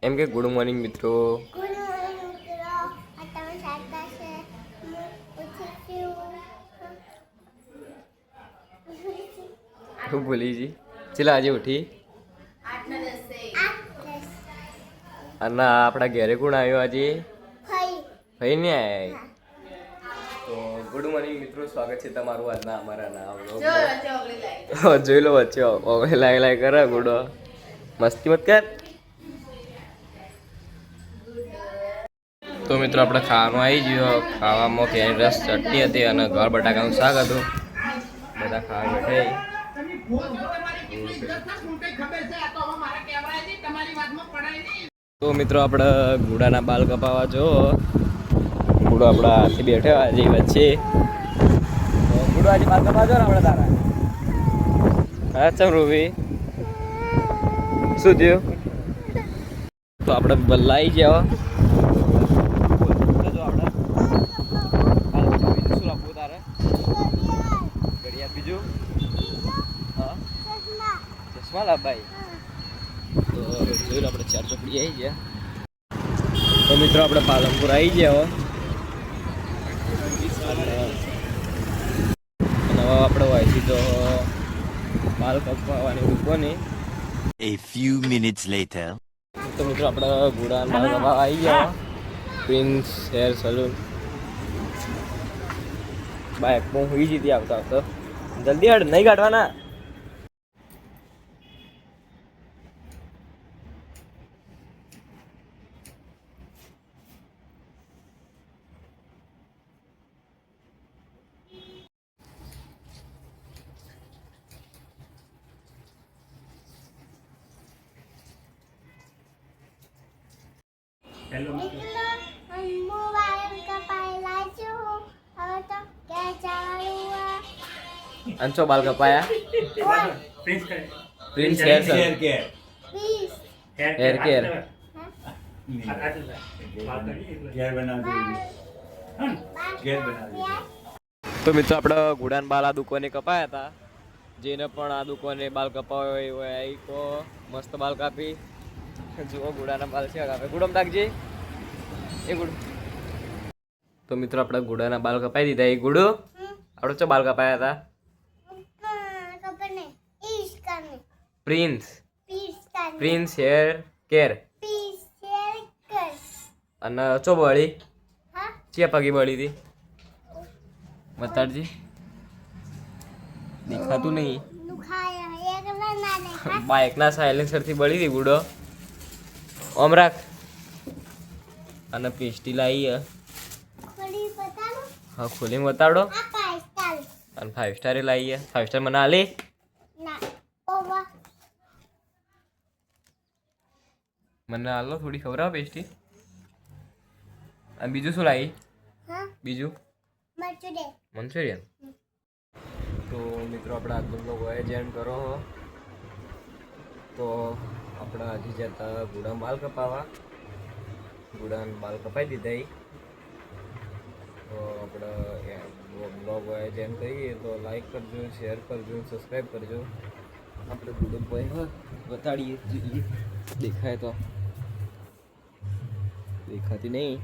એમ કે good morning મિત્રો. હું ભૂલી જી ચલા આજે ઉઠી અને આપણા ઘેરે કોણ આવ્યો આજે? ભાઈ ને આય. તો ગુડ મોર્નિંગ મિત્રો, સ્વાગત છે તમારું આજના અમારા નવા વ્લોગમાં. જોઈ લો વચ્ચે ઓવે લાઈ કરે ગુડો, મસ્તી મત કર. તો મિત્રો આપણે ખાવાનું આવી ગયો. ખાવામાં કેરી રસ ચટણી હતી અને ઘર બટાકાનું શાક હતું. બધા ખાવા બેઠે. તો મિત્રો આપણે ગુડાના બાલ કપાવા જો ગુડો આપણા હાથે બેઠો આજે વચ્ચે. ગુડો આજે બાલ કપાવા જો ને આપણે તારા. હા ચમ રૂબી શું થયું? તો આપણે બદલાઈ ગયા. બીજું હા ચશ્મા લાભાઈ. તો જોયું આપણે 4 ચોપડી આવી ગયા. તો મિત્રો આપણે પાલનપુર આવી ગયા. હવે આપણે વાયથી તો બાલ કપાવવાની રૂપોની. A few minutes later. તો મિત્રો આપણે ગુડા બાલ કપાવવા આવી ગયા. પ્રિન્સ હેર સલૂન બાઈક હું હોઈ જતી આવતા આવતો. જલ્દી હડ નહીં કાઢવાના. અંચો બાલ કપાયા. Prince hair care. Hair care. તો મિત્રો આપણે ગુડાન બાલ આ દુકાને કપાયા હતા. જેને પણ આ દુકાને બાલ કપાવ્યો હોય એ તો મસ્ત બાલ કાપી. જુઓ ગુડાના બાલ છે કાપે. ગુડમ તાકજી એ ગુડ. તો મિત્રો આપણે ગુડાના બાલ કપાઈ દીધા. એ ગુડો આપણે ચો બાલ કપાયા હતા? Prince hair care. અને ચો બળી ચે પગી બળી હતી બતાડજી. દેખાતું નહીં. બાઇકના સાયલેન્સર થી બળી હતી ગુડો. ઓમ રાખ. અને પેસ્ટી લાવી. હા ખોલીને બતાડો. અને 5 સ્ટાર લાવીએ. 5 સ્ટાર મને આલી. મને આલો થોડી ખવડાવો પેસ્ટી. અને બીજું શું લાવી? બીજું મંચુરિયન. તો મિત્રો આપણે આજનો બ્લોગ એન્ડ કરો. તો આપણે આજે જતા ગુડા બાલ કપાવા. ગુડાન બાલ કપાઈ દીધા. તો આપણે બ્લોગ એન્ડ કરીએ. તો લાઈક કરજો, શેર કરજો, સબસ્ક્રાઈબ કરજો. આપણે ગુડો ભાઈ બતાડીએ જોઈએ. દેખાય તો દેખાતી નહીં.